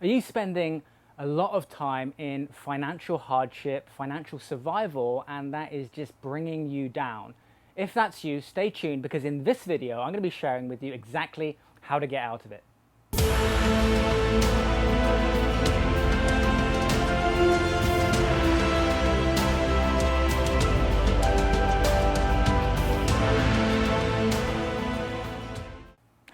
Are you spending a lot of time in financial hardship, financial survival, and that is just bringing you down? If that's you, stay tuned, because in this video, I'm going to be sharing with you exactly how to get out of it.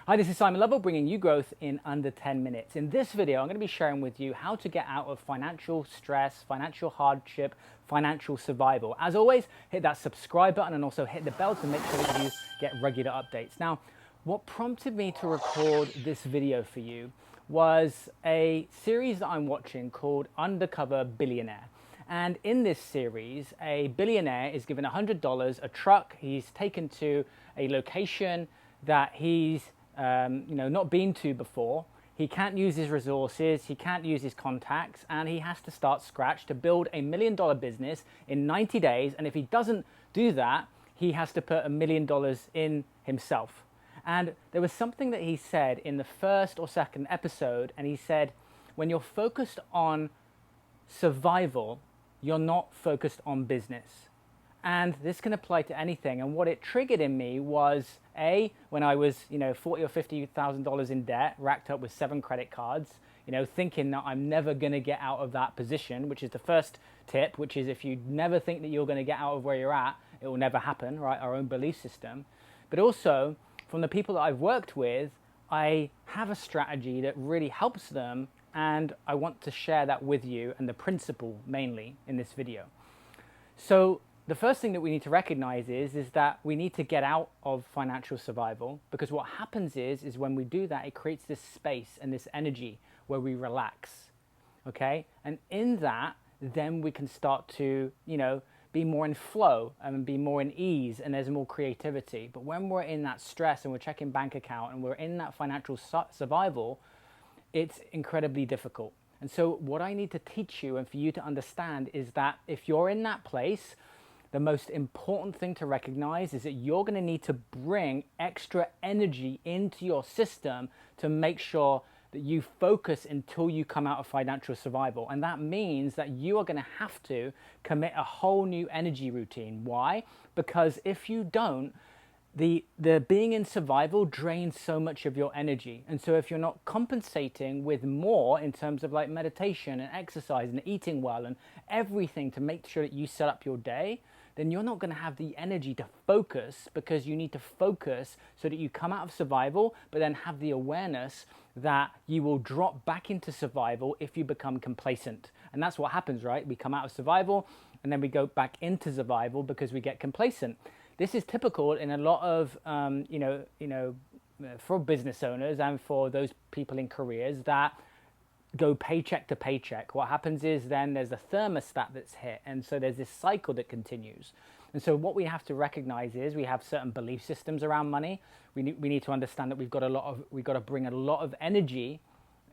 Hi, this is Simon Lovell, bringing you growth in under 10 minutes. In this video, I'm going to be sharing with you how to get out of financial stress, financial hardship, financial survival. As always, hit that subscribe button and also hit the bell to make sure that you get regular updates. Now, what prompted me to record this video for you was a series that I'm watching called Undercover Billionaire. And in this series, a billionaire is given $100, a truck. He's taken to a location that he's not been to before. He can't use his resources, he can't use his contacts, and he has to start scratch to build $1 million business in 90 days. And if he doesn't do that, he has to put $1 million in himself. And there was something that he said in the first or second episode, and he said, when you're focused on survival, you're not focused on business. And this can apply to anything. And what it triggered in me was, when I was, $40,000 or $50,000 in debt, racked up with 7 credit cards, thinking that I'm never going to get out of that position, which is the first tip, which is if you never think that you're going to get out of where you're at, it will never happen, right? Our own belief system. But also, from the people that I've worked with, I have a strategy that really helps them, and I want to share that with you, and the principle mainly in this video. So the first thing that we need to recognize is that we need to get out of financial survival, because what happens is when we do that, it creates this space and this energy where we relax, okay? And in that, then we can start to, be more in flow and be more in ease, and there's more creativity. But when we're in that stress and we're checking bank account and we're in that financial survival, it's incredibly difficult. And so what I need to teach you and for you to understand is that if you're in that place, the most important thing to recognize is that you're going to need to bring extra energy into your system to make sure that you focus until you come out of financial survival. And that means that you are going to have to commit a whole new energy routine. Why? Because if you don't, the being in survival drains so much of your energy. And so if you're not compensating with more in terms of like meditation and exercise and eating well and everything to make sure that you set up your day, then you're not going to have the energy to focus, because you need to focus so that you come out of survival, but then have the awareness that you will drop back into survival if you become complacent. And that's what happens, right? We come out of survival and then we go back into survival because we get complacent. This is typical in a lot of, for business owners and for those people in careers that go paycheck to paycheck. What happens is then there's a thermostat that's hit, and so there's this cycle that continues. And so what we have to recognize is we have certain belief systems around money. We need to understand that we've got to bring a lot of energy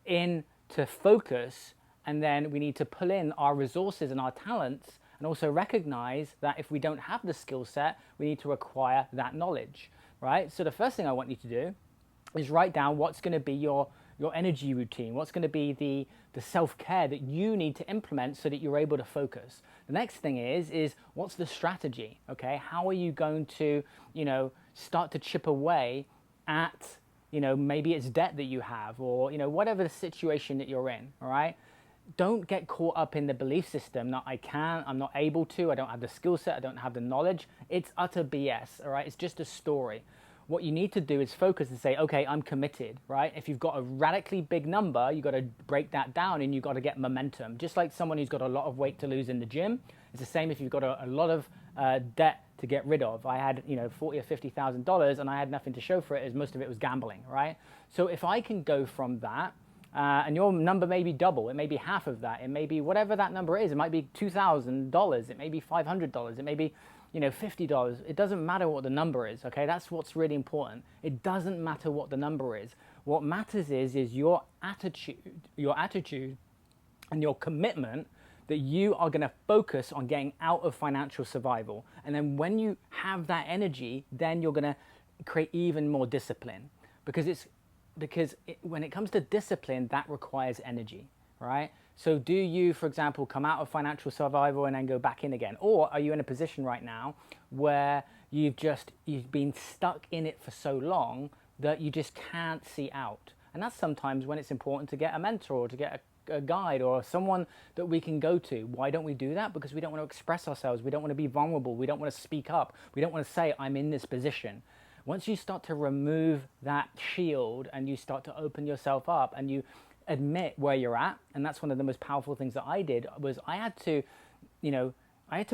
in to focus, and then we need to pull in our resources and our talents, and also recognize that if we don't have the skill set, we need to acquire that knowledge, right? So the first thing I want you to do is write down what's going to be your energy routine, what's going to be the self-care that you need to implement so that you're able to focus. The next thing is what's the strategy, okay? How are you going to, start to chip away at, maybe it's debt that you have, or, whatever the situation that you're in, all right? Don't get caught up in the belief system that I'm not able to, I don't have the skill set, I don't have the knowledge. It's utter BS, all right? It's just a story. What you need to do is focus and say, okay, I'm committed, right? If you've got a radically big number, you've got to break that down and you've got to get momentum. Just like someone who's got a lot of weight to lose in the gym, it's the same if you've got a lot of debt to get rid of. I had, $40,000 or $50,000 and I had nothing to show for it, as most of it was gambling, right? So if I can go from that, and your number may be double, it may be half of that, it may be whatever that number is, it might be $2,000, it may be $500, it may be $50, it doesn't matter what the number is, okay? That's what's really important. It doesn't matter what the number is. What matters is your attitude and your commitment that you are going to focus on getting out of financial survival. And then when you have that energy, then you're going to create even more discipline, because it's because when it comes to discipline, that requires energy, right? So do you, for example, come out of financial survival and then go back in again? Or are you in a position right now where you've been stuck in it for so long that you just can't see out? And that's sometimes when it's important to get a mentor or to get a guide or someone that we can go to. Why don't we do that? Because we don't want to express ourselves. We don't want to be vulnerable. We don't want to speak up. We don't want to say, I'm in this position. Once you start to remove that shield and you start to open yourself up and you admit where you're at, and that's one of the most powerful things that I did, was I had to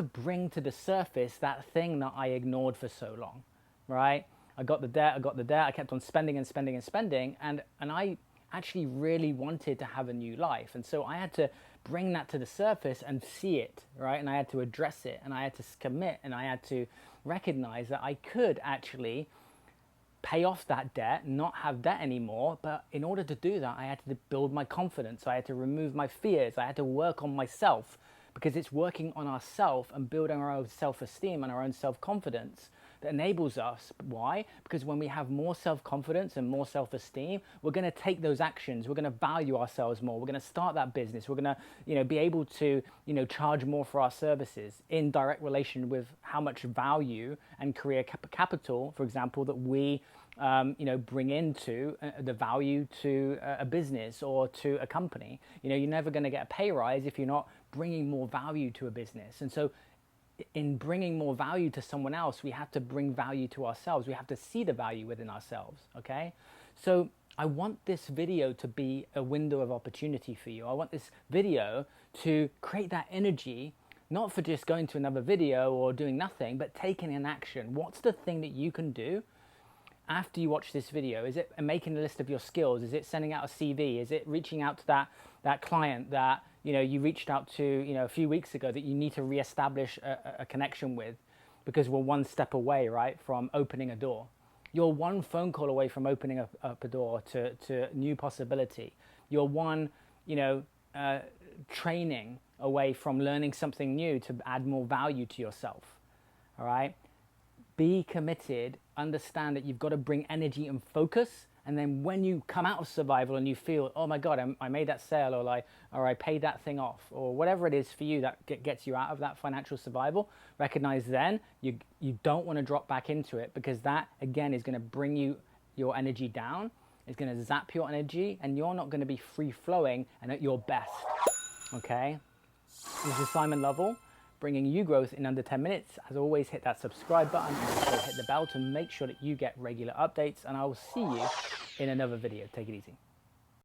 bring to the surface that thing that I ignored for so long, right? I got the debt, I kept on spending and spending and spending, and I actually really wanted to have a new life. And so I had to bring that to the surface and see it, right? And I had to address it, and I had to commit, and I had to recognize that I could actually pay off that debt, not have debt anymore. But in order to do that, I had to build my confidence. I had to remove my fears. I had to work on myself, because it's working on ourselves and building our own self-esteem and our own self-confidence that enables us. Why? Because when we have more self-confidence and more self-esteem, we're going to take those actions. We're going to value ourselves more. We're going to start that business. We're going to, be able to, charge more for our services in direct relation with how much value and career capital, for example, that we, bring into the value to a business or to a company. You're never going to get a pay rise if you're not bringing more value to a business. And so in bringing more value to someone else, we have to bring value to ourselves. We have to see the value within ourselves, okay? So I want this video to be a window of opportunity for you. I want this video to create that energy, not for just going to another video or doing nothing, but taking an action. What's the thing that you can do after you watch this video? Is it making a list of your skills? Is it sending out a CV? Is it reaching out to that client that you reached out to a few weeks ago that you need to reestablish a connection with, because we're one step away, right, from opening a door? You're one phone call away from opening up a door to new possibility. You're one training away from learning something new to add more value to yourself. All right, be committed. Understand that you've got to bring energy and focus. And then when you come out of survival and you feel, oh my God, I made that sale, or I paid that thing off, or whatever it is for you that gets you out of that financial survival, recognize then you don't want to drop back into it, because that, again, is going to bring your energy down. It's going to zap your energy, and you're not going to be free-flowing and at your best, okay? This is Simon Lovell, bringing you growth in under 10 minutes. As always, hit that subscribe button and also hit the bell to make sure that you get regular updates, and I will see you in another video. Take it easy.